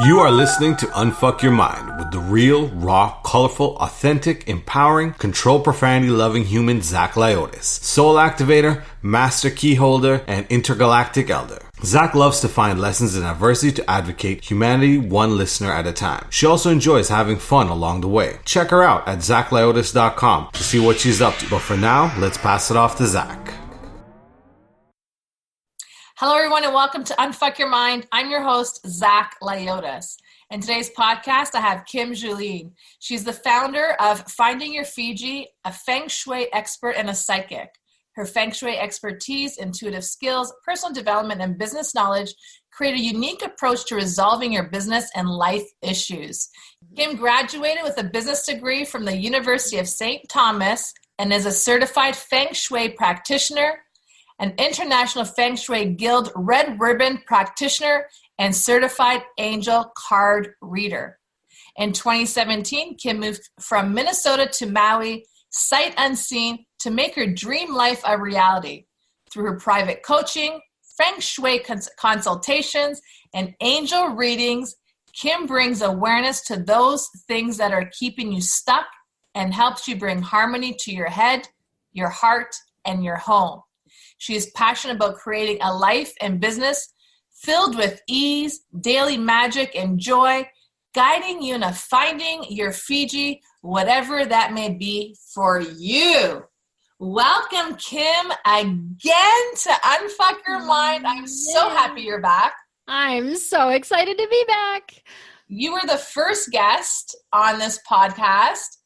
You are listening to Unfuck Your Mind with the real, raw, colorful, authentic, empowering, control profanity-loving human Zach Lyotis, soul activator, master key holder, and intergalactic elder. Zach loves to find lessons in adversity to advocate humanity one listener at a time. She also enjoys having fun along the way. Check her out at zachlyotis.com to see what she's up to. But for now, let's pass it off to Zach. Hello, everyone, and welcome to Unfuck Your Mind. I'm your host, Zach Lyotis. In today's podcast, I have Kim Julen. She's the founder of Finding Your Fiji, a Feng Shui expert and a psychic. Her Feng Shui expertise, intuitive skills, personal development, and business knowledge create a unique approach to resolving your business and life issues. Kim graduated with a business degree from the University of St. Thomas and is a certified Feng Shui practitioner, an International Feng Shui Guild Red Ribbon practitioner, and certified angel card reader. In 2017, Kim moved from Minnesota to Maui, sight unseen, to make her dream life a reality. Through her private coaching, Feng Shui consultations, and angel readings, Kim brings awareness to those things that are keeping you stuck and helps you bring harmony to your head, your heart, and your home. She is passionate about creating a life and business filled with ease, daily magic, and joy, guiding you into finding your Fiji, whatever that may be for you. Welcome, Kim, again to Unfuck Your Mind. I'm so happy you're back. I'm so excited to be back. You were the first guest on this podcast.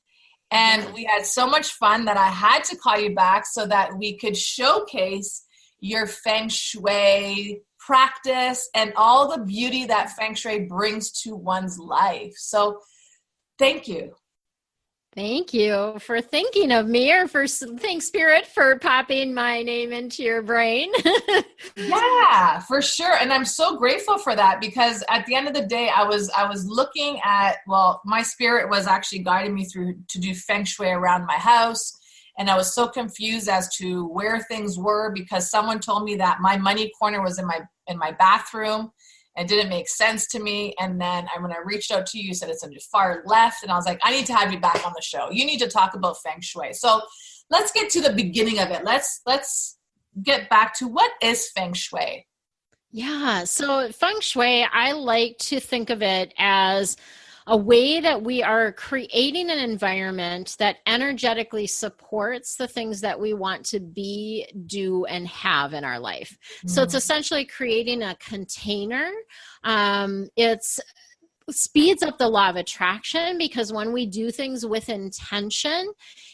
And we had so much fun that I had to call you back so that we could showcase your Feng Shui practice and all the beauty that Feng Shui brings to one's life. So thank you. Thank you for thinking of me, or thanks, Spirit, for popping my name into your brain. Yeah, for sure. And I'm so grateful for that, because at the end of the day, I was looking at, my spirit was actually guiding me through to do Feng Shui around my house. And I was so confused as to where things were, because someone told me that my money corner was in my bathroom. It didn't make sense to me. And then when I reached out to you, you said it's in the far left. And I was like, I need to have you back on the show. You need to talk about Feng Shui. So let's get to the beginning of it. Let's get back to, what is Feng Shui? Yeah. So Feng Shui, I like to think of it as a way that we are creating an environment that energetically supports the things that we want to be, do, and have in our life. So it's essentially creating a container. It speeds up the law of attraction, because when we do things with intention,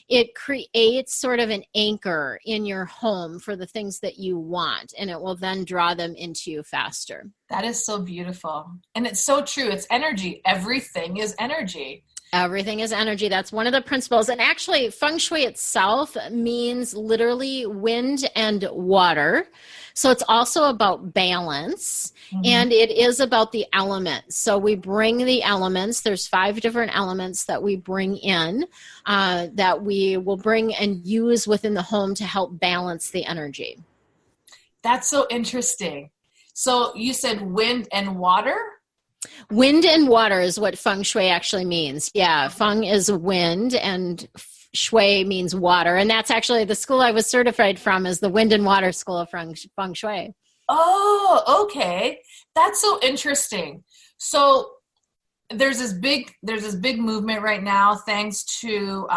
it creates sort of an anchor in your home for the things that you want, and it will then draw them into you faster. That is so beautiful. And it's so true. It's energy. Everything is energy. Everything is energy. That's one of the principles. And actually, Feng Shui itself means literally wind and water. So it's also about balance, and it is about the elements. So we bring the elements. There's 5 different elements that we bring in, that we will bring and use within the home to help balance the energy. That's so interesting. So you said wind and water? Wind and water is what Feng Shui actually means. Yeah, Feng is wind and Shui means water. And that's actually the school I was certified from, is the Wind and Water School of Feng Shui. Oh, okay. That's so interesting. So there's this big movement right now, thanks to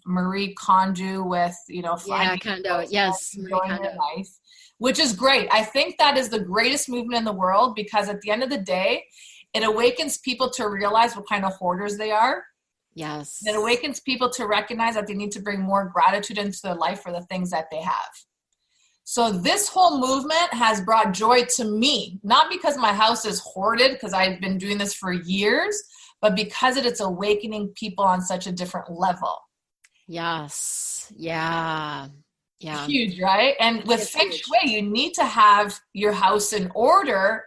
Marie Kondo with, Kondo. Yes, Marie Kondo. Life, which is great. I think that is the greatest movement in the world, because at the end of the day, it awakens people to realize what kind of hoarders they are. Yes. It awakens people to recognize that they need to bring more gratitude into their life for the things that they have. So this whole movement has brought joy to me, not because my house is hoarded, because I've been doing this for years, but because it's awakening people on such a different level. Yes. Yeah. Yeah. Huge, right? And with Feng Shui, you need to have your house in order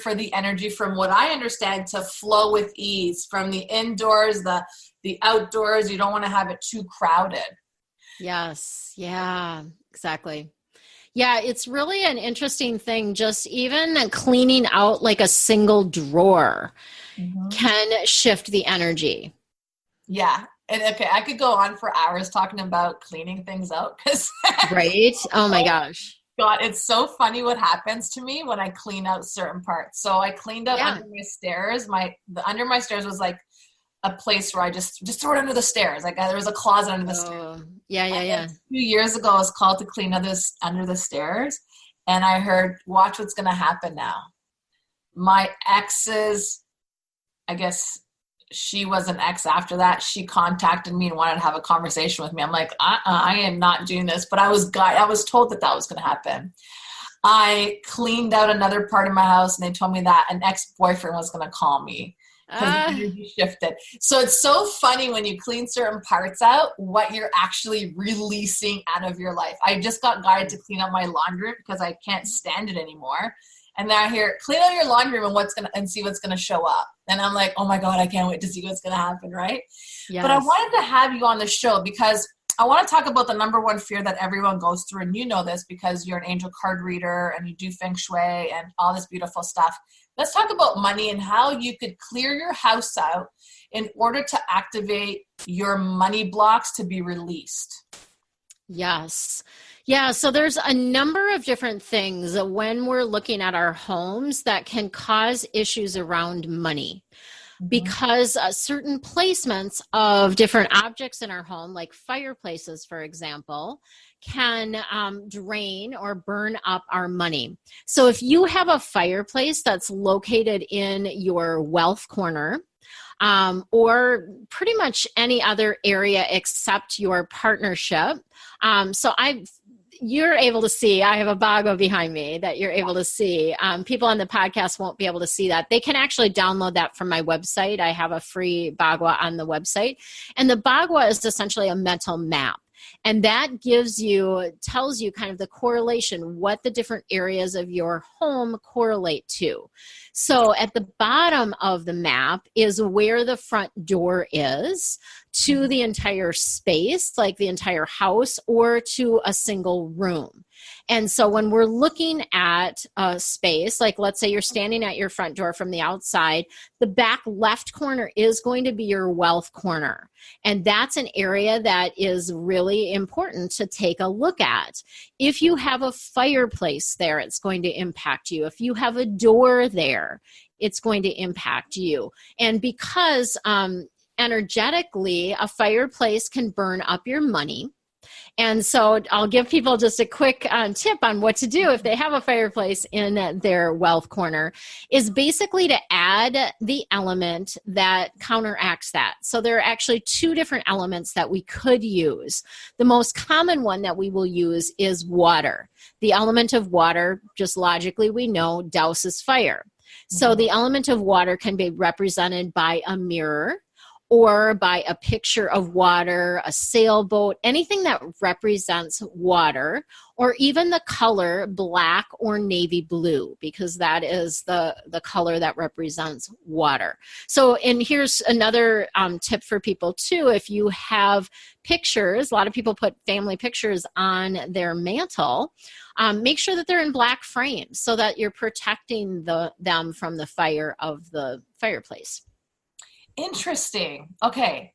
for the energy, from what I understand, to flow with ease from the indoors, the outdoors. You don't want to have it too crowded. Yes. Yeah, exactly. Yeah, it's really an interesting thing. Just even cleaning out like a single drawer can shift the energy. Yeah. And okay, I could go on for hours talking about cleaning things out because Right? Oh my gosh. God, it's so funny what happens to me when I clean out certain parts. So I cleaned out Yeah. under my stairs. Under my stairs was like a place where I just throw it under the stairs. Like there was a closet under the stairs. Yeah, yeah, yeah. 2 years ago, I was called to clean under the stairs, and I heard, "Watch what's going to happen now." My ex's, I guess she was an ex after that. She contacted me and wanted to have a conversation with me. I'm like, I am not doing this. But I was told that was going to happen. I cleaned out another part of my house, and they told me that an ex-boyfriend was going to call me because the energy shifted. So it's so funny when you clean certain parts out, what you're actually releasing out of your life. I just got guided to clean out my laundry because I can't stand it anymore. And then I hear, clean out your laundry room and see what's going to show up. And I'm like, oh my God, I can't wait to see what's going to happen, right? Yes. But I wanted to have you on the show because I want to talk about the number one fear that everyone goes through. And you know this because you're an angel card reader and you do Feng Shui and all this beautiful stuff. Let's talk about money and how you could clear your house out in order to activate your money blocks to be released. Yes. Yeah. So there's a number of different things when we're looking at our homes that can cause issues around money. Because certain placements of different objects in our home, like fireplaces, for example, can drain or burn up our money. So if you have a fireplace that's located in your wealth corner, or pretty much any other area except your partnership. You're able to see, I have a bagua behind me that you're able to see. People on the podcast won't be able to see that. They can actually download that from my website. I have a free bagua on the website. And the bagua is essentially a mental map. And that tells you kind of the correlation, what the different areas of your home correlate to. So at the bottom of the map is where the front door is to the entire space, like the entire house, or to a single room. And so when we're looking at a space, like let's say you're standing at your front door from the outside, the back left corner is going to be your wealth corner. And that's an area that is really important to take a look at. If you have a fireplace there, it's going to impact you. If you have a door there, it's going to impact you. And because energetically, a fireplace can burn up your money. And so I'll give people just a quick tip on what to do if they have a fireplace in their wealth corner, is basically to add the element that counteracts that. So there are actually two different elements that we could use. The most common one that we will use is water. The element of water, just logically we know, douses fire. So the element of water can be represented by a mirror, or by a picture of water, a sailboat, anything that represents water, or even the color black or navy blue, because that is the color that represents water. So, and here's another tip for people too. If you have pictures, a lot of people put family pictures on their mantle, make sure that they're in black frames so that you're protecting them from the fire of the fireplace. Interesting. Okay.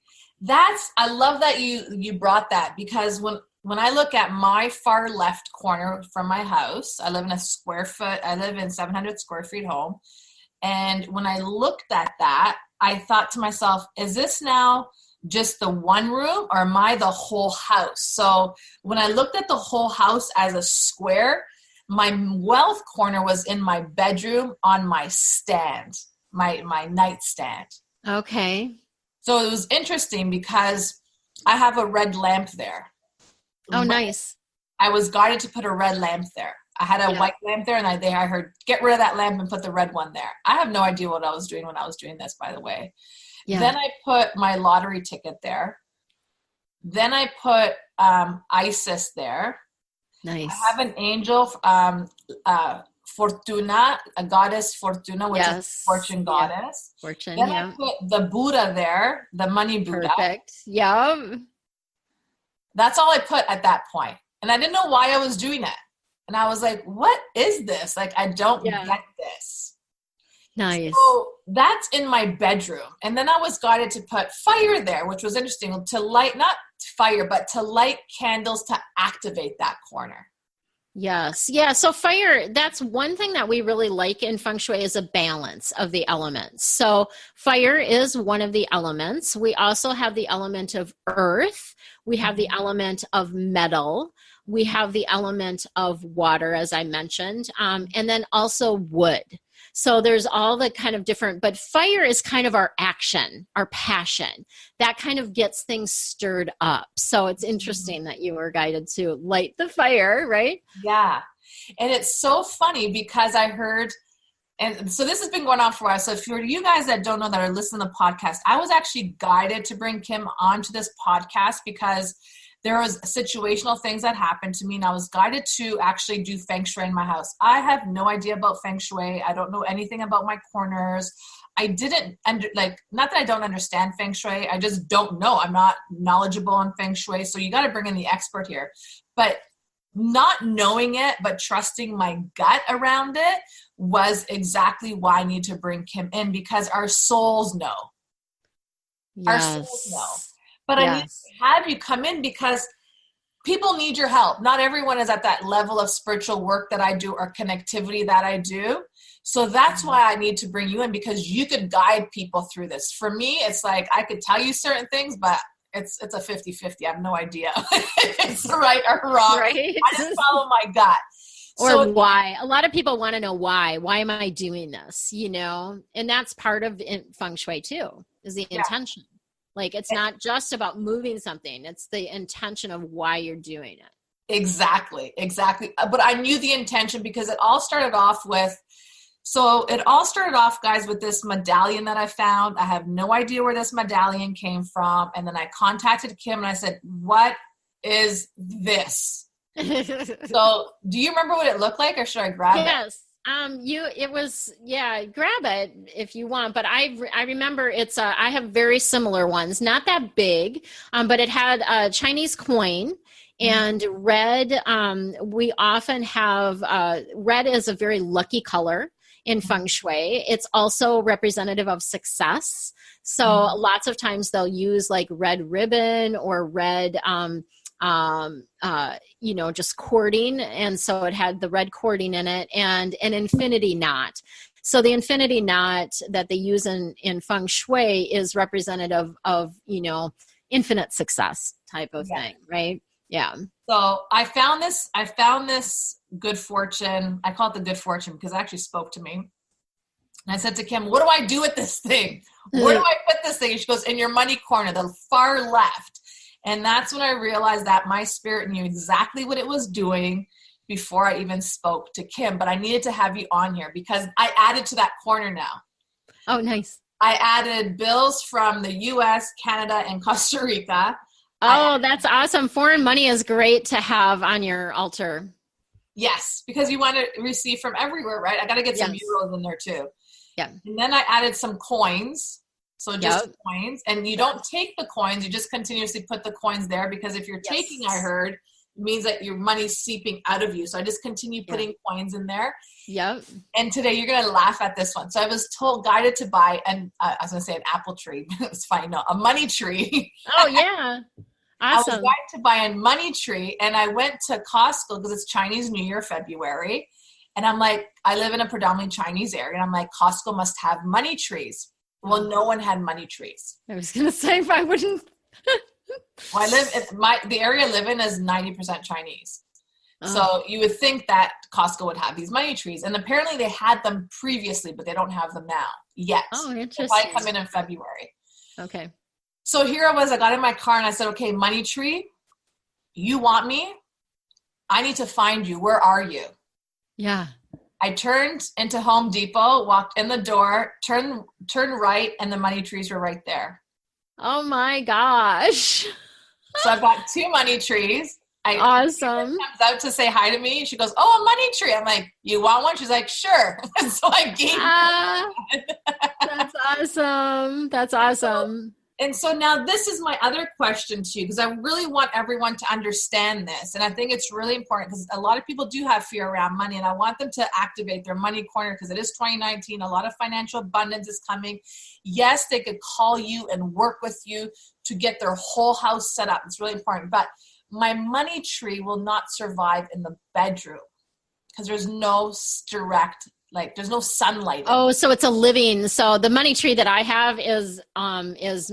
I love that you brought that, because when I look at my far left corner from my house, I live in 700 square feet home. And when I looked at that, I thought to myself, is this now just the one room, or am I the whole house? So when I looked at the whole house as a square, my wealth corner was in my bedroom on my stand, my nightstand. Okay. So it was interesting because I have a red lamp there. Oh, nice. I was guided to put a red lamp there. I had a white lamp there, and I heard, get rid of that lamp and put the red one there. I have no idea what I was doing when I was doing this, by the way. Yeah. Then I put my lottery ticket there. Then I put Isis there. Nice. I have an angel, Fortuna, a goddess Fortuna, which is fortune goddess. Fortune, then I put the Buddha there, the money Buddha. Perfect. Yeah. That's all I put at that point. And I didn't know why I was doing it. And I was like, what is this? Like, I don't get this. Nice. So that's in my bedroom. And then I was guided to put fire there, which was interesting, to light, not fire, but to light candles to activate that corner. Yes. Yeah. So fire, that's one thing that we really like in Feng Shui is a balance of the elements. So fire is one of the elements. We also have the element of earth. We have the element of metal. We have the element of water, as I mentioned, and then also wood. So there's all the kind of different, but fire is kind of our action, our passion. That kind of gets things stirred up. So it's interesting that you were guided to light the fire, right? Yeah. And it's so funny because I heard, and so this has been going on for a while. So for you guys that don't know that are listening to the podcast, I was actually guided to bring Kim onto this podcast because there was situational things that happened to me, and I was guided to actually do Feng Shui in my house. I have no idea about Feng Shui. I don't know anything about my corners. I didn't, not that I don't understand Feng Shui. I just don't know. I'm not knowledgeable on Feng Shui. So you got to bring in the expert here. But not knowing it, but trusting my gut around it was exactly why I need to bring Kim in, because our souls know. Yes. Our souls know. But I need to have you come in because people need your help. Not everyone is at that level of spiritual work that I do or connectivity that I do. So that's why I need to bring you in, because you could guide people through this. For me, it's like I could tell you certain things, but it's a 50-50. I have no idea if it's right or wrong. Right? I just follow my gut. Or why. A lot of people want to know why. Why am I doing this? You know, and that's part of Feng Shui too, is the intention. Like, it's not just about moving something. It's the intention of why you're doing it. Exactly. But I knew the intention because it all started off, guys, with this medallion that I found. I have no idea where this medallion came from. And then I contacted Kim and I said, what is this? So do you remember what it looked like, or should I grab it? Yes. Grab it if you want, but I remember I have very similar ones, not that big, but it had a Chinese coin and red. We often have, red is a very lucky color in Feng Shui. It's also representative of success. So lots of times they'll use like red ribbon or red, just cording. And so it had the red cording in it and an infinity knot. So the infinity knot that they use in Feng Shui is representative of, infinite success type of thing, right? Yeah. So I found this good fortune. I call it the good fortune because it actually spoke to me. And I said to Kim, what do I do with this thing? Where do I put this thing? And she goes, in your money corner, the far left. And that's when I realized that my spirit knew exactly what it was doing before I even spoke to Kim. But I needed to have you on here because I added to that corner now. Oh, nice. I added bills from the U.S., Canada, and Costa Rica. Oh, that's awesome. Foreign money is great to have on your altar. Yes, because you want to receive from everywhere, right? I got to get some euros in there too. Yeah. And then I added some coins. So just coins, and you don't take the coins, you just continuously put the coins there, because if you're taking, I heard, it means that your money's seeping out of you. So I just continue putting coins in there. Yep. And today you're going to laugh at this one. So I was guided to buy, and I was going to say an apple tree. It's fine. No, a money tree. Oh yeah. Awesome. I was guided to buy a money tree, and I went to Costco because it's Chinese New Year, February. And I'm like, I live in a predominantly Chinese area, and I'm like, Costco must have money trees. Well, no one had money trees. I was going to say, if I wouldn't. Well, the area I live in is 90% Chinese. So you would think that Costco would have these money trees. And apparently they had them previously, but they don't have them now yet. Oh, interesting. If I come in February. Okay. So here I was, I got in my car and I said, okay, money tree, you want me? I need to find you. Where are you? Yeah. I turned into Home Depot, walked in the door, turned right, and the money trees were right there. Oh my gosh. So I've got 2 money trees. Awesome. Comes out to say hi to me. She goes, oh, a money tree. I'm like, you want one? She's like, sure. So I gave her. That's awesome. That's awesome. So And so now this is my other question to you, because I really want everyone to understand this. And I think it's really important because a lot of people do have fear around money, and I want them to activate their money corner because it is 2019. A lot of financial abundance is coming. Yes, they could call you and work with you to get their whole house set up. It's really important. But my money tree will not survive in the bedroom because there's no direct, like there's no sunlight. Oh, so it's a living. So the money tree that I have is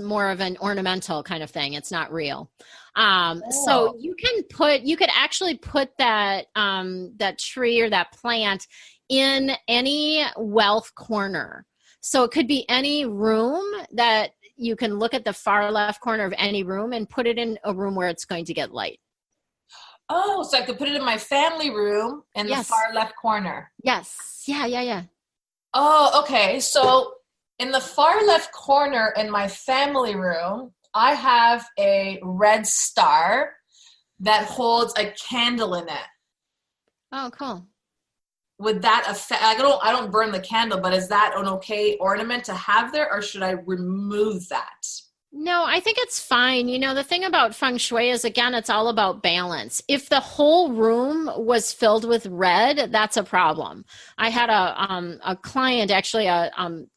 more of an ornamental kind of thing. It's not real. So you could actually put that tree or that plant in any wealth corner. So it could be any room that you can look at the far left corner of any room and put it in a room where it's going to get light. Oh, so I could put it in my family room in the far left corner. Yes. Yeah. Oh, okay. So in the far left corner in my family room, I have a red star that holds a candle in it. Oh, cool. Would that affect, I don't burn the candle, but is that an okay ornament to have there, or should I remove that? No, I think it's fine. You know, the thing about Feng Shui is, again, it's all about balance. If the whole room was filled with red, that's a problem. I had a client, actually a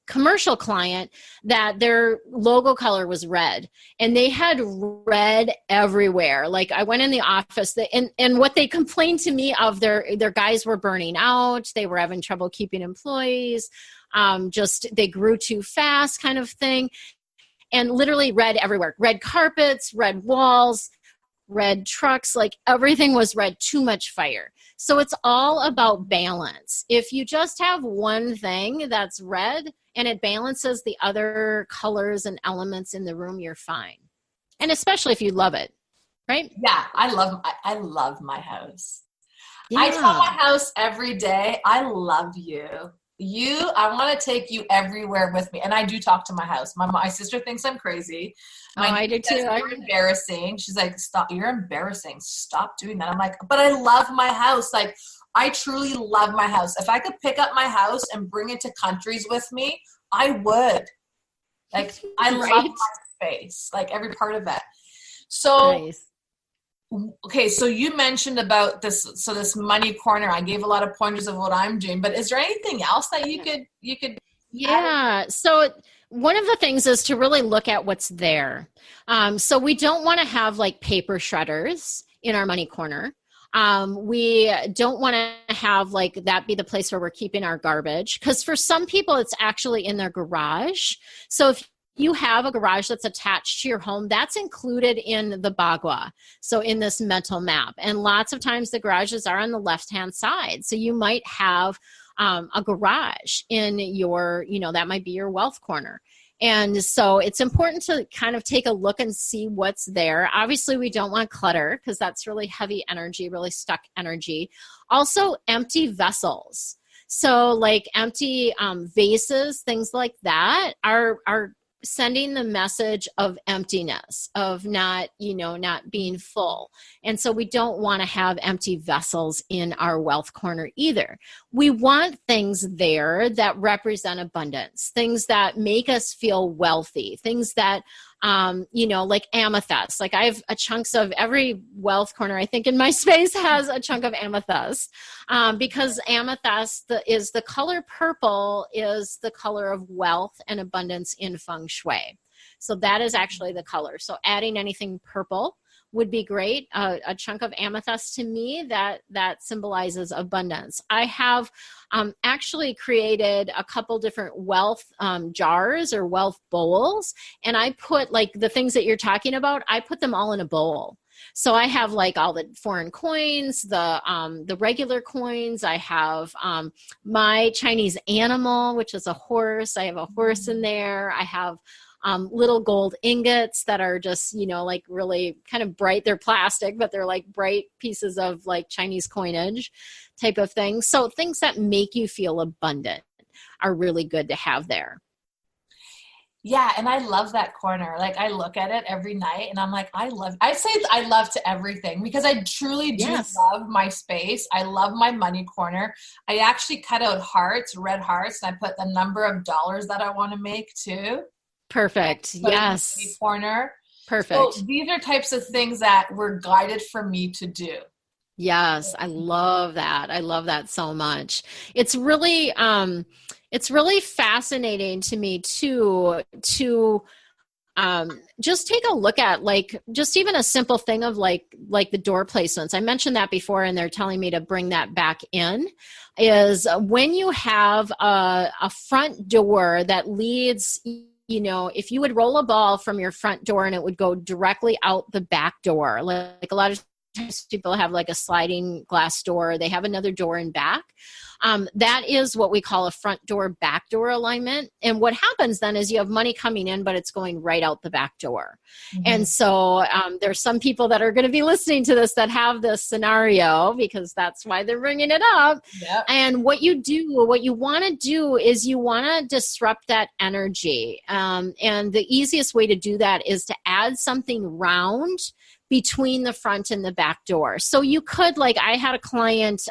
commercial client, that their logo color was red, and they had red everywhere. Like, I went in the office, and what they complained to me of, their guys were burning out. They were having trouble keeping employees. They grew too fast, kind of thing. And literally red everywhere, red carpets, red walls, red trucks, like everything was red, too much fire. So it's all about balance. If you just have one thing that's red and it balances the other colors and elements in the room, you're fine. And especially if you love it, right? Yeah, I love my house. Yeah. I tell my house every day, I love you. I want to take you everywhere with me. And I do talk to my house. My sister thinks I'm crazy. I do too. You're embarrassing. She's like, stop, you're embarrassing. Stop doing that. I'm like, but I love my house. Like, I truly love my house. If I could pick up my house and bring it to countries with me, I would. Like, I love my space, like every part of it. So, nice. Okay, so you mentioned about this money corner. I gave a lot of pointers of what I'm doing, but is there anything else that you could Yeah. So one of the things is to really look at what's there. So we don't want to have like paper shredders in our money corner. We don't want to have like that be the place where we're keeping our garbage, because for some people it's actually in their garage. So if you have a garage that's attached to your home, that's included in the bagua, so in this mental map. And lots of times the garages are on the left-hand side. So you might have a garage in your, that might be your wealth corner. And so it's important to kind of take a look and see what's there. Obviously, we don't want clutter because that's really heavy energy, really stuck energy. Also, empty vessels. So like empty vases, things like that are sending the message of emptiness, of not being full. And so we don't want to have empty vessels in our wealth corner either. We want things there that represent abundance, things that make us feel wealthy, things that, like amethyst. Like I have chunks of every wealth corner, I think, in my space has a chunk of amethyst, because amethyst is the color purple, is the color of wealth and abundance in Feng Shui. So that is actually the color. So adding anything purple would be great. A chunk of amethyst, to me, that symbolizes abundance. I have actually created a couple different wealth jars or wealth bowls, and I put like the things that you're talking about, I put them all in a bowl. So I have like all the foreign coins, the regular coins. I have my Chinese animal, which is a horse. I have a horse in there. I have little gold ingots that are just, like really kind of bright. They're plastic, but they're like bright pieces of like Chinese coinage type of thing. So things that make you feel abundant are really good to have there. Yeah, and I love that corner. Like I look at it every night and I'm like, I say I love to everything, because I truly do love my space. I love my money corner. I actually cut out hearts, red hearts, and I put the number of dollars that I want to make too. Perfect. Put it in Yes. the corner. Perfect. So these are types of things that were guided for me to do. Yes, I love that. I love that so much. It's really fascinating to me too to just take a look at like just even a simple thing of like the door placements. I mentioned that before, and they're telling me to bring that back in. Is when you have a front door that leads. If you would roll a ball from your front door and it would go directly out the back door, like a lot of times people have like a sliding glass door, they have another door in back. That is what we call a front door back door alignment. And what happens then is you have money coming in, but it's going right out the back door. Mm-hmm. And so there's some people that are going to be listening to this that have this scenario because that's why they're bringing it up. Yep. And what you want to do is you want to disrupt that energy. And the easiest way to do that is to add something round between the front and the back door. So you could, like, I had a client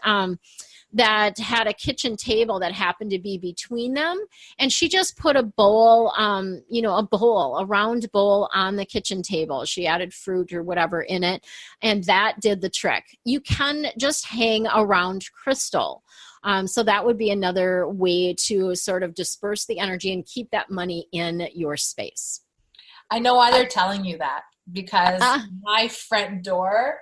that had a kitchen table that happened to be between them, and she just put a bowl, a round bowl on the kitchen table. She added fruit or whatever in it, and that did the trick. You can just hang a round crystal. So that would be another way to sort of disperse the energy and keep that money in your space. I know why they're telling you that. Because my front door,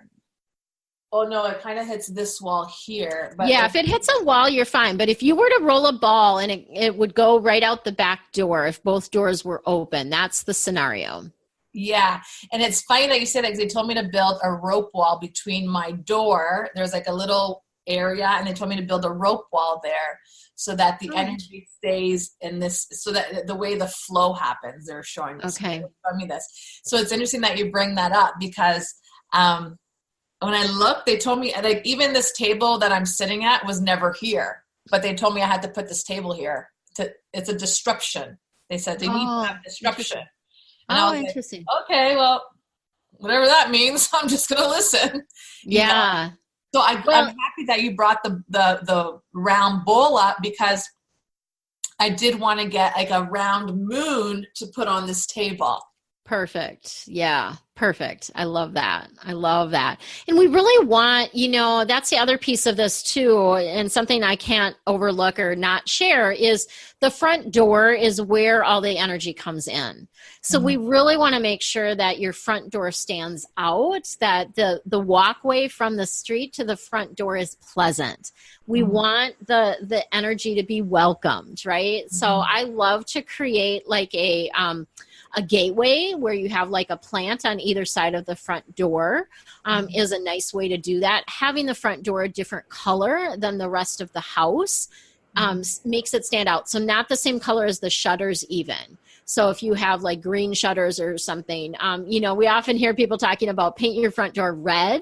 oh no, it kind of hits this wall here. But yeah, if it hits a wall, you're fine. But if you were to roll a ball and it would go right out the back door if both doors were open, that's the scenario. Yeah, and it's funny that you say that because they told me to build a rope wall between my door. There's like a little area, and they told me to build a rope wall there so that the energy stays in this, so that the way the flow happens, they're showing me. Okay. Showing me this. So it's interesting that you bring that up because when I looked, they told me, like, even this table that I'm sitting at was never here, but they told me I had to put this table here. It's a disruption. They said they need to have disruption. And I was interesting. Like, okay, well, whatever that means, I'm just going to listen. Yeah. So I'm happy that you brought the round bowl up because I did want to get like a round moon to put on this table. Perfect. Yeah. Perfect. I love that. I love that. And we really want, that's the other piece of this too. And something I can't overlook or not share is the front door is where all the energy comes in. So we really want to make sure that your front door stands out, that the walkway from the street to the front door is pleasant. We want the energy to be welcomed, right? So I love to create like a gateway where you have like a plant on either side of the front door is a nice way to do that. Having the front door a different color than the rest of the house makes it stand out. So not the same color as the shutters even. So if you have like green shutters or something, we often hear people talking about paint your front door red,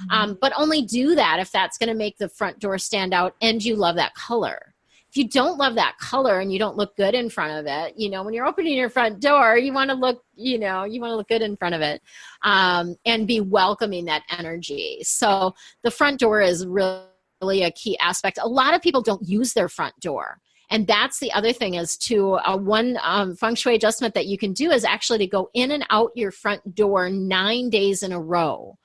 but only do that if that's going to make the front door stand out and you love that color. If you don't love that color and you don't look good in front of it, when you're opening your front door, you want to look, good in front of it and be welcoming that energy. So the front door is really a key aspect. A lot of people don't use their front door. And that's the other thing is one Feng Shui adjustment that you can do is actually to go in and out your front door 9 days in a row.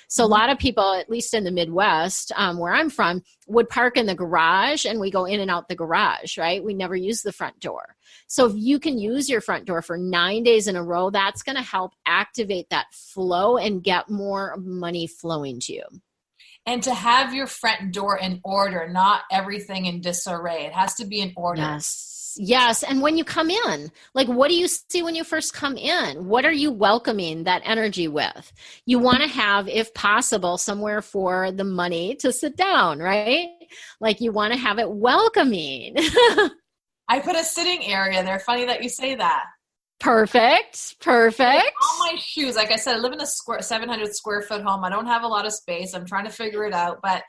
So a lot of people, at least in the Midwest, where I'm from, would park in the garage and we go in and out the garage, right? We never use the front door. So if you can use your front door for 9 days in a row, that's going to help activate that flow and get more money flowing to you. And to have your front door in order, not everything in disarray. It has to be in order. Yes. And when you come in, like, what do you see when you first come in? What are you welcoming that energy with? You want to have, if possible, somewhere for the money to sit down, right? Like you want to have it welcoming. I put a sitting area there. Funny that you say that. Perfect. All my shoes, like I said, I live in a 700 square foot home. I don't have a lot of space. I'm trying to figure it out, but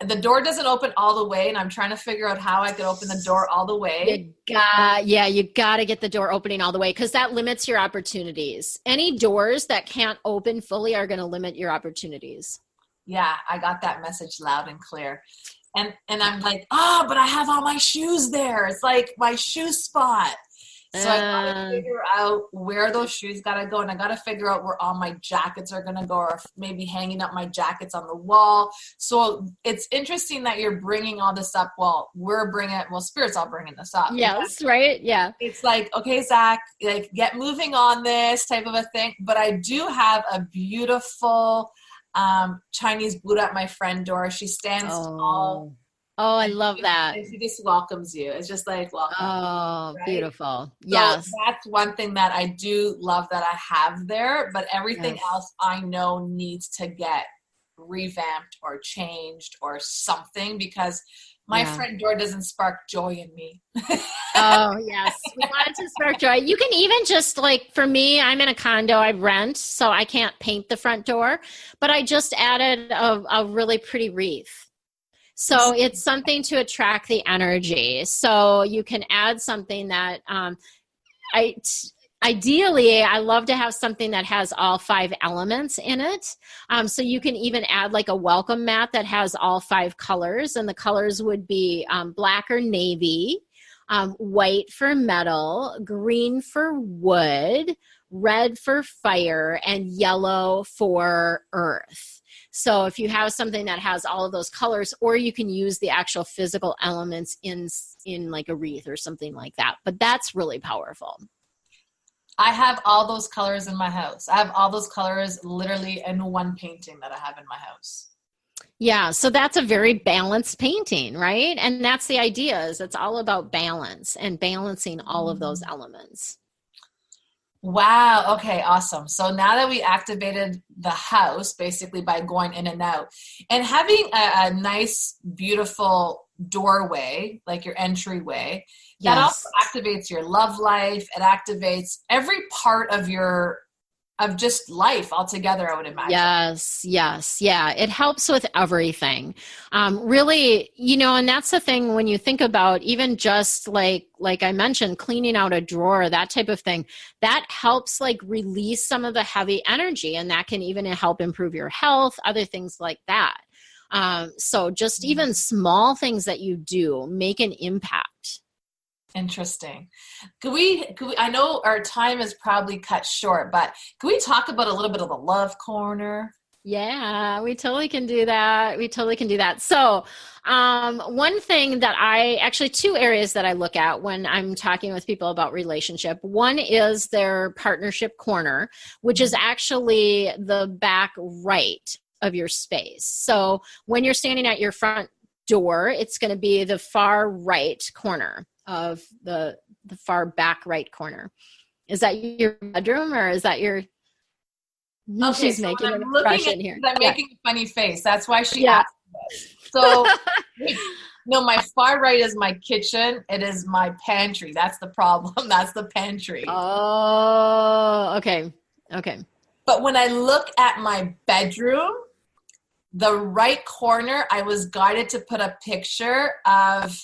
the door doesn't open all the way, and I'm trying to figure out how I could open the door all the way. You got to get the door opening all the way because that limits your opportunities. Any doors that can't open fully are going to limit your opportunities. Yeah, I got that message loud and clear. And I'm like, but I have all my shoes there. It's like my shoe spot. So I gotta figure out where those shoes gotta go, and I gotta figure out where all my jackets are gonna go, or maybe hanging up my jackets on the wall. So it's interesting that you're bringing all this up. Well, Spirit's all bringing this up. Yes, right? Yeah. It's like, okay, Zach, like get moving on this type of a thing. But I do have a beautiful Chinese Buddha at my front door. She stands tall. Oh, I love that. And she just welcomes you. It's just like, welcome. Oh, right? Beautiful. Yes. So that's one thing that I do love that I have there, but everything else I know needs to get revamped or changed or something, because my front door doesn't spark joy in me. Oh, yes. We want it to spark joy. You can even just like, for me, I'm in a condo, I rent, so I can't paint the front door, but I just added a really pretty wreath. So it's something to attract the energy. So you can add something that ideally, I love to have something that has all 5 elements in it. So you can even add like a welcome mat that has all 5 colors, and the colors would be black or navy, white for metal, green for wood, red for fire, and yellow for earth. So if you have something that has all of those colors, or you can use the actual physical elements in like a wreath or something like that. But that's really powerful. I have all those colors in my house. I have all those colors literally in one painting that I have in my house. Yeah, so that's a very balanced painting, right? And that's the idea, is it's all about balance and balancing all of those elements. Wow. Okay. Awesome. So now that we activated the house basically by going in and out and having a nice, beautiful doorway, like your entryway, that also activates your love life. It activates every part of just life altogether, I would imagine. Yes. Yeah. It helps with everything. Really, and that's the thing when you think about even just like I mentioned, cleaning out a drawer, that type of thing, that helps like release some of the heavy energy, and that can even help improve your health, other things like that. So just even small things that you do make an impact. Interesting. Could we, I know our time is probably cut short, but could we talk about a little bit of the love corner? Yeah, we totally can do that. So, one thing that 2 areas that I look at when I'm talking with people about relationship. One is their partnership corner, which is actually the back right of your space. So when you're standing at your front door, it's going to be the far right corner of the far back right corner. Is that your bedroom, or is that your... Okay, she's so making I'm an looking impression at here. I'm making a funny face. That's why she asked this. So no, my far right is my kitchen. It is my pantry. That's the problem. That's the pantry. Oh, okay. But when I look at my bedroom, the right corner, I was guided to put a picture of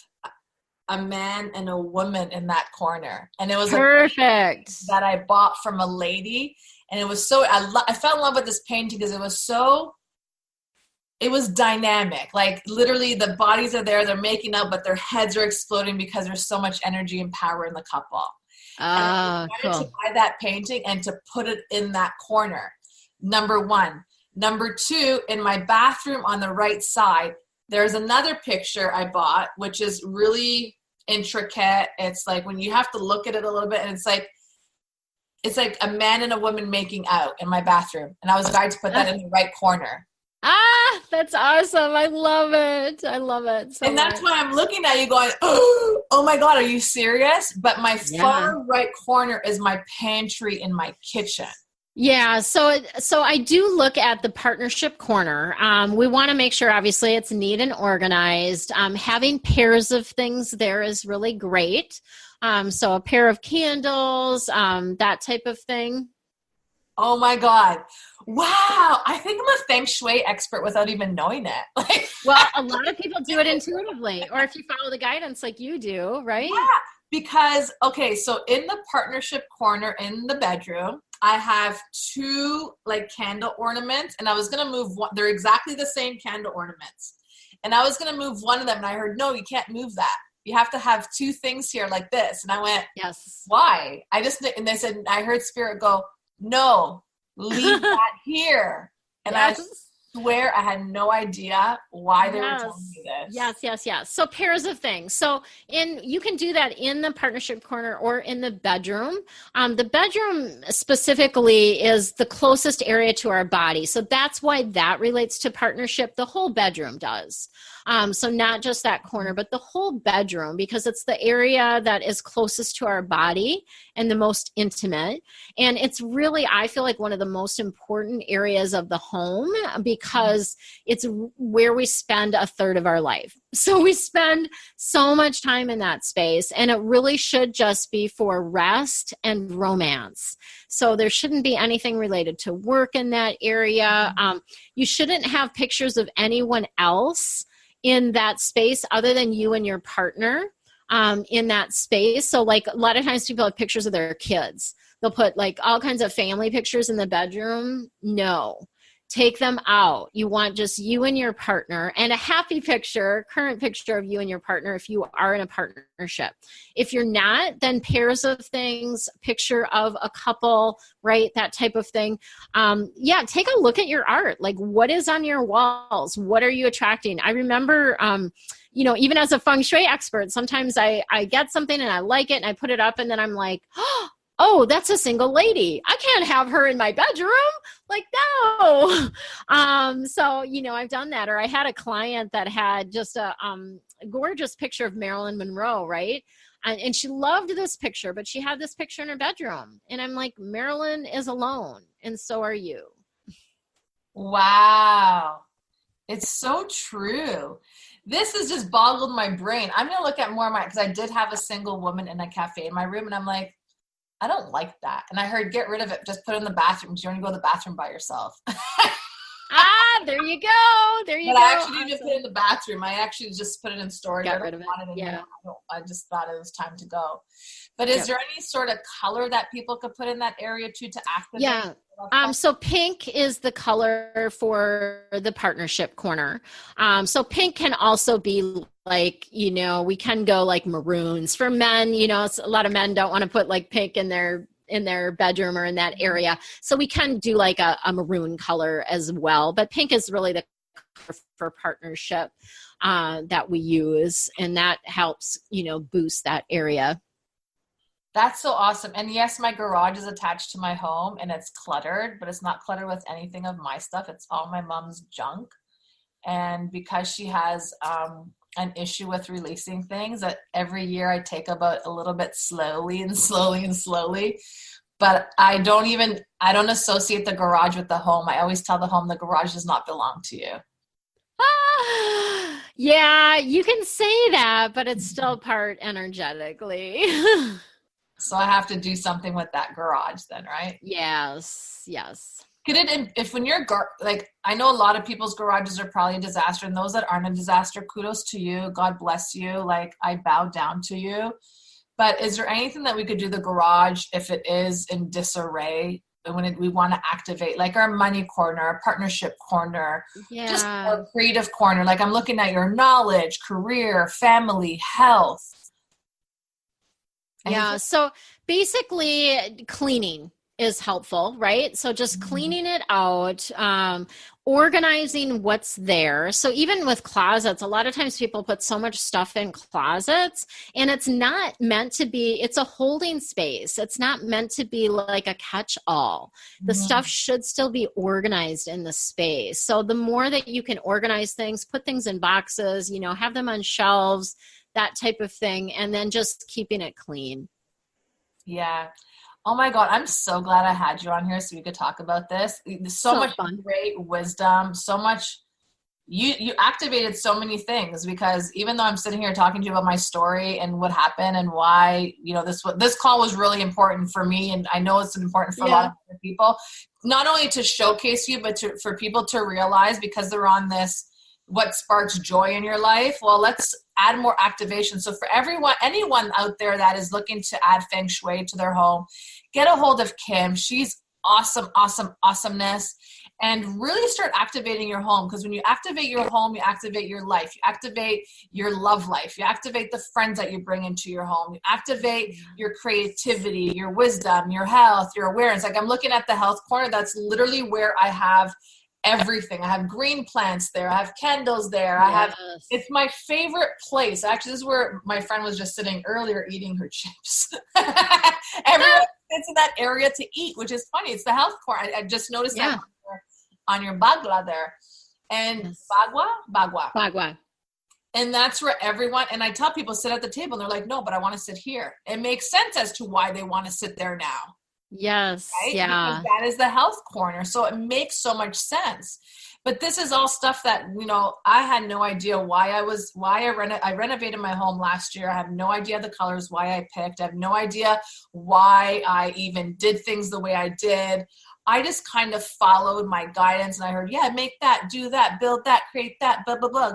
a man and a woman in that corner. And it was perfect that I bought from a lady. And it was so, I fell in love with this painting because it was dynamic. Like literally the bodies are there, they're making up, but their heads are exploding because there's so much energy and power in the couple. And I wanted to buy that painting and to put it in that corner. Number 1. Number 2, in my bathroom on the right side, there's another picture I bought, which is really intricate. It's like when you have to look at it a little bit, and it's like a man and a woman making out in my bathroom. And I was guided to put that in the right corner. That's awesome. I love it. So and that's why I'm looking at you going, oh my God, are you serious? But my far right corner is my pantry in my kitchen. Yeah, so I do look at the partnership corner. We want to make sure, obviously, it's neat and organized. Having pairs of things there is really great. So a pair of candles, that type of thing. Oh my God. Wow. I think I'm a Feng Shui expert without even knowing it. Well, a lot of people do it intuitively, or if you follow the guidance like you do, right? Yeah, because, okay, so in the partnership corner in the bedroom, I have 2 like candle ornaments, and I was going to move one. They're exactly the same candle ornaments. And I was going to move one of them, and I heard, no, you can't move that. you have to have two things here like this. And I went, Yes. why? And they said, I heard spirit go, no, leave that here. And I swear I had no idea why they were telling me this. Yes. So pairs of things. So you can do that in the partnership corner or in the bedroom. The bedroom specifically is the closest area to our body. So that's why that relates to partnership. The whole bedroom does. So not just that corner, but the whole bedroom, because it's the area that is closest to our body and the most intimate. And it's really, I feel like, one of the most important areas of the home, because it's where we spend a third of our life. So we spend so much time in that space, and it really should just be for rest and romance. So there shouldn't be anything related to work in that area. You shouldn't have pictures of anyone else in that space other than you and your partner in that space. So like a lot of times people have pictures of their kids. They'll put like all kinds of family pictures in the bedroom. No, take them out. You want just you and your partner, and a happy picture, current picture of you and your partner if you are in a partnership. If you're not, then pairs of things, picture of a couple, right? That type of thing. Take a look at your art. Like, what is on your walls? What are you attracting? I remember, even as a Feng Shui expert, sometimes I get something and I like it and I put it up and then I'm like, oh, that's a single lady. I can't have her in my bedroom. Like, no. I've done that. Or I had a client that had just a gorgeous picture of Marilyn Monroe, right? And she loved this picture, but she had this picture in her bedroom. And I'm like, Marilyn is alone, and so are you. Wow. It's so true. This has just boggled my brain. I'm going to look at more of because I did have a single woman in a cafe in my room, and I'm like, I don't like that. And I heard, get rid of it. Just put it in the bathroom. You want to go to the bathroom by yourself. There you go. But I actually didn't put it in the bathroom. I actually just put it in storage. Got rid of it. I just thought it was time to go. But is there any sort of color that people could put in that area too to activate? Yeah. So pink is the color for the partnership corner. So pink can also be like, we can go like maroons for men. A lot of men don't want to put like pink in their bedroom or in that area. So we can do like a maroon color as well. But pink is really the color for partnership that we use. And that helps, boost that area. That's so awesome. And yes, my garage is attached to my home and it's cluttered, but it's not cluttered with anything of my stuff. It's all my mom's junk. And because she has an issue with releasing things, that every year I take about a little bit slowly. But I don't associate the garage with the home. I always tell the home the garage does not belong to you. Yeah, you can say that, but it's still part energetically. So I have to do something with that garage then, right? Yes. Could it, if when you're, I know a lot of people's garages are probably a disaster, and those that aren't a disaster, kudos to you. God bless you. Like, I bow down to you. But is there anything that we could do the garage if it is in disarray, when we want to activate, like our money corner, our partnership corner, just our creative corner? Like, I'm looking at your knowledge, career, family, health. Yeah. So basically cleaning is helpful, right? So just cleaning it out, organizing what's there. So even with closets, a lot of times people put so much stuff in closets, and it's not meant to be, it's a holding space. It's not meant to be like a catch-all. The stuff should still be organized in the space. So the more that you can organize things, put things in boxes, have them on shelves, that type of thing, and then just keeping it clean. Yeah. Oh my God, I'm so glad I had you on here so we could talk about this. So much fun. Great wisdom, so much. You activated so many things, because even though I'm sitting here talking to you about my story and what happened and why, this call was really important for me, and I know it's important for a lot of other people, not only to showcase you, but for people to realize, because they're on this, what sparks joy in your life. Well, let's add more activation. So for anyone out there that is looking to add Feng Shui to their home, get a hold of Kim. She's awesomeness. and really start activating your home. Because when you activate your home, you activate your life, you activate your love life, you activate the friends that you bring into your home, you activate your creativity, your wisdom, your health, your awareness. Like I'm looking at the health corner. That's literally where I have everything. I have green plants there. I have candles there. It's my favorite place. Actually, this is where my friend was just sitting earlier eating her chips. Everyone sits in that area to eat, which is funny. It's the health corner. I just noticed that on your bagua there. And bagua. And that's where everyone, and I tell people sit at the table and they're like, no, but I want to sit here. It makes sense as to why they want to sit there now. Yes. Right? Yeah. Because that is the health corner. So it makes so much sense. But this is all stuff that, I had no idea I renovated my home last year. I have no idea the colors, why I picked. I have no idea why I even did things the way I did. I just kind of followed my guidance and I heard, make that, do that, build that, create that, blah, blah, blah.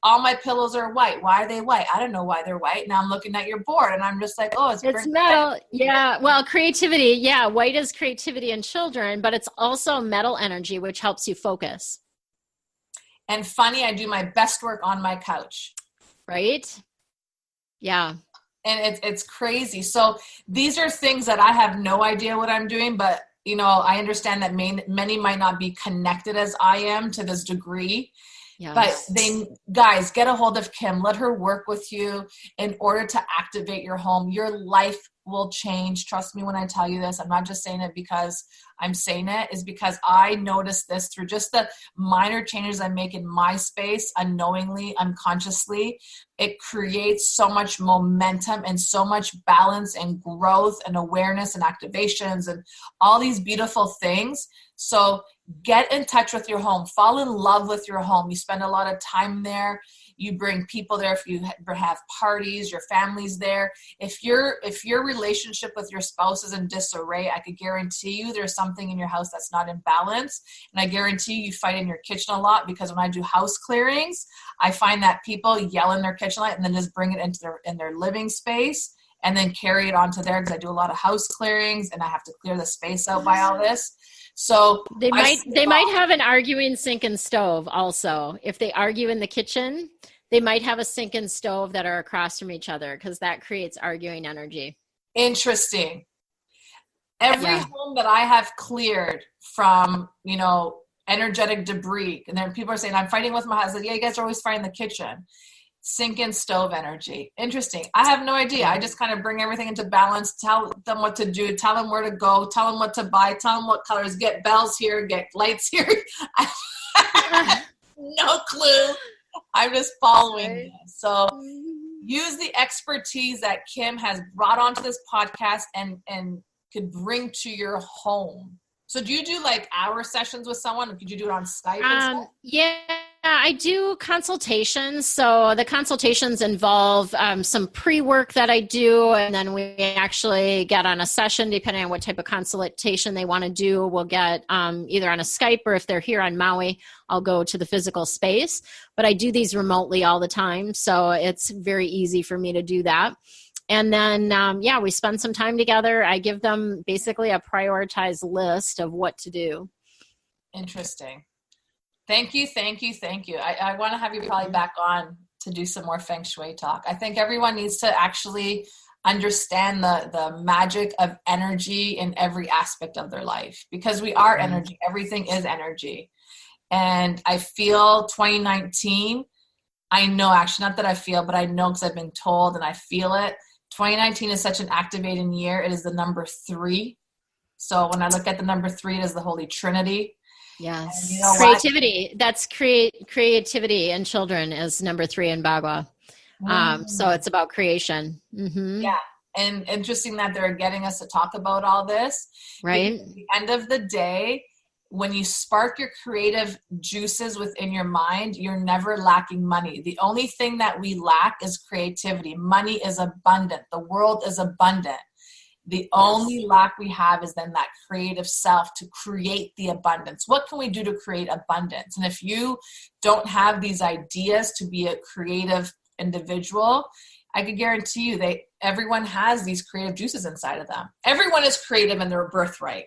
All my pillows are white. Why are they white? I don't know why they're white. Now I'm looking at your board and I'm just like, oh, it's metal. White. Yeah. Well, creativity. Yeah. White is creativity in children, but it's also metal energy, which helps you focus. And funny, I do my best work on my couch. Right? Yeah. And it's crazy. So these are things that I have no idea what I'm doing, but I understand that many might not be connected as I am to this degree. Yes. But guys, get a hold of Kim. Let her work with you in order to activate your home. Your life will change. Trust me when I tell you this. I'm not just saying it because I'm saying it. Is because I noticed this through just the minor changes I make in my space, unknowingly, unconsciously. It creates so much momentum and so much balance and growth and awareness and activations and all these beautiful things. So get in touch with your home. Fall in love with your home. You spend a lot of time there. You bring people there. If you have parties, your family's there. If your relationship with your spouse is in disarray, I could guarantee you there's something in your house that's not in balance. And I guarantee you fight in your kitchen a lot, because when I do house clearings, I find that people yell in their kitchen light and then just bring it into their living space and then carry it onto there, because I do a lot of house clearings and I have to clear the space out by all this. So they might have an arguing sink and stove also. If they argue in the kitchen, they might have a sink and stove that are across from each other, because that creates arguing energy. Interesting. Every home that I have cleared from, energetic debris, and then people are saying, I'm fighting with my husband. Yeah, you guys are always fighting in the kitchen. Sink and stove energy. Interesting. I have no idea. I just kind of bring everything into balance, tell them what to do, tell them where to go, tell them what to buy, tell them what colors, get bells here, get lights here. No clue. I'm just following this. So use the expertise that Kim has brought onto this podcast and could bring to your home. So do you do like hour sessions with someone? Could you do it on Skype and stuff? Yeah, I do consultations. So the consultations involve some pre-work that I do, and then we actually get on a session depending on what type of consultation they want to do. We'll get either on a Skype, or if they're here on Maui, I'll go to the physical space. But I do these remotely all the time, so it's very easy for me to do that. And then, we spend some time together. I give them basically a prioritized list of what to do. Interesting. Thank you. I want to have you probably back on to do some more Feng Shui talk. I think everyone needs to actually understand the magic of energy in every aspect of their life, because we are energy. Everything is energy. And I feel 2019, I know, actually, not that I feel, but I know because I've been told and I feel it. 2019 is such an activating year. It is the number 3. So when I look at the number 3, it is the Holy Trinity. Yes. Creativity. What? That's creativity in children is number 3 in Bagua. So it's about creation. Mm-hmm. Yeah. And interesting that they're getting us to talk about all this. Right. At the end of the day, when you spark your creative juices within your mind, you're never lacking money. The only thing that we lack is creativity. Money is abundant. The world is abundant. The only lack we have is then that creative self to create the abundance. What can we do to create abundance? And if you don't have these ideas to be a creative individual, I could guarantee you everyone has these creative juices inside of them. Everyone is creative in their birthright.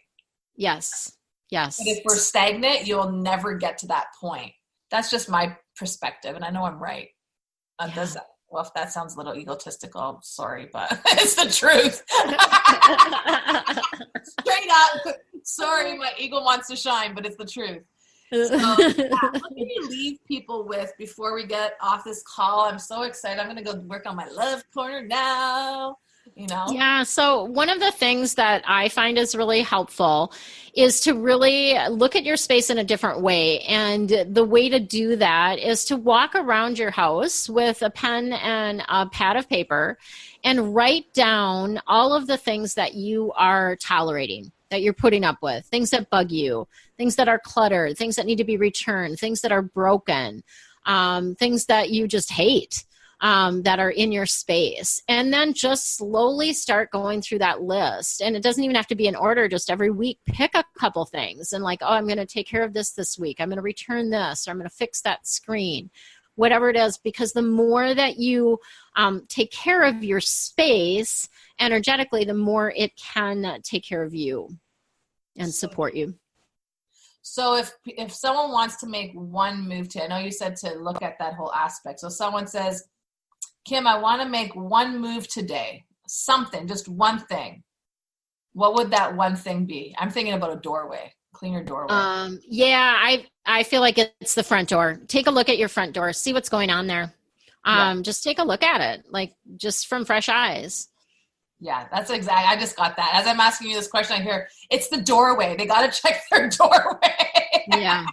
Yes. Yes. But if we're stagnant, you'll never get to that point. That's just my perspective, and I know I'm right. Well, if that sounds a little egotistical, sorry, but it's the truth. Straight up. Sorry, my ego wants to shine, but it's the truth. So, what can you leave people with before we get off this call? I'm so excited. I'm going to go work on my love corner now. Yeah. So one of the things that I find is really helpful is to really look at your space in a different way. And the way to do that is to walk around your house with a pen and a pad of paper and write down all of the things that you are tolerating, that you're putting up with, things that bug you, things that are cluttered, things that need to be returned, things that are broken, things that you just hate. That are in your space, and then just slowly start going through that list. And it doesn't even have to be in order. Just every week, pick a couple things and I'm going to take care of this week. I'm going to return this, or I'm going to fix that screen, whatever it is, because the more that you take care of your space energetically, the more it can take care of you and support you. So if someone wants to make one move I know you said to look at that whole aspect. So someone says, Kim, I want to make one move today, something, just one thing. What would that one thing be? I'm thinking about a doorway, clean your doorway. I feel like it's the front door. Take a look at your front door, see what's going on there. Just take a look at it, just from fresh eyes. Yeah, that's exactly. I just got that. As I'm asking you this question, I hear it's the doorway. They got to check their doorway. Yeah,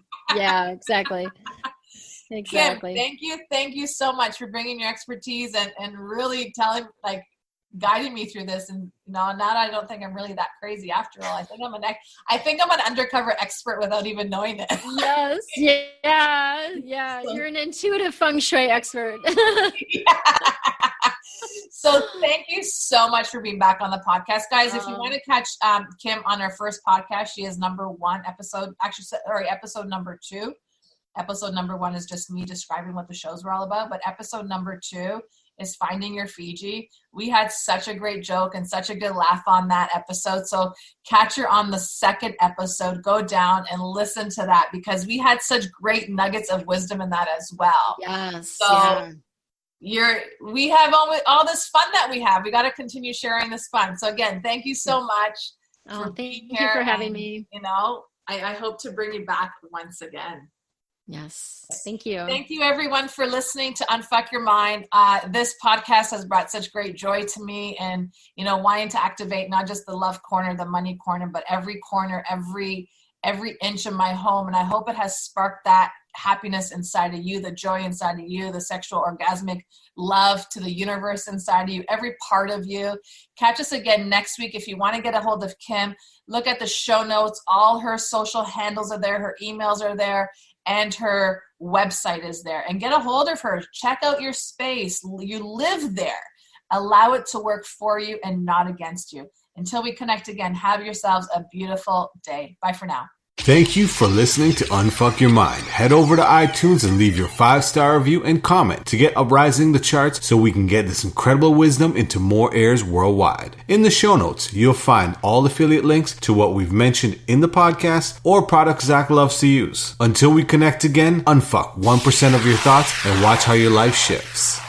exactly. Exactly. Kim, thank you so much for bringing your expertise and really guiding me through this. And now I don't think I'm really that crazy after all. I think I'm an undercover expert without even knowing it. Yes. Yeah. You're an intuitive feng shui expert. So thank you so much for being back on the podcast, guys. If you want to catch Kim on her first podcast, she is episode number 2. Episode number 1 is just me describing what the shows were all about. But episode number 2 is Finding Your Fiji. We had such a great joke and such a good laugh on that episode. So catch her on the second episode. Go down and listen to that because we had such great nuggets of wisdom in that as well. Yes. So we have all this fun that we have. We got to continue sharing this fun. So again, thank you so much. Thank you for having me. I hope to bring you back once again. Yes. Thank you. Thank you everyone for listening to Unfuck Your Mind. This podcast has brought such great joy to me and, wanting to activate not just the love corner, the money corner, but every corner, every inch of my home. And I hope it has sparked that happiness inside of you, the joy inside of you, the sexual orgasmic love to the universe inside of you, every part of you. Catch us again next week. If you want to get a hold of Kim, look at the show notes. All her social handles are there. Her emails are there. And her website is there. And get a hold of her. Check out your space. You live there. Allow it to work for you and not against you. Until we connect again, have yourselves a beautiful day. Bye for now. Thank you for listening to Unfuck Your Mind. Head over to iTunes and leave your 5-star review and comment to get uprising the charts so we can get this incredible wisdom into more ears worldwide. In the show notes, you'll find all affiliate links to what we've mentioned in the podcast or products Zach loves to use. Until we connect again, unfuck 1% of your thoughts and watch how your life shifts.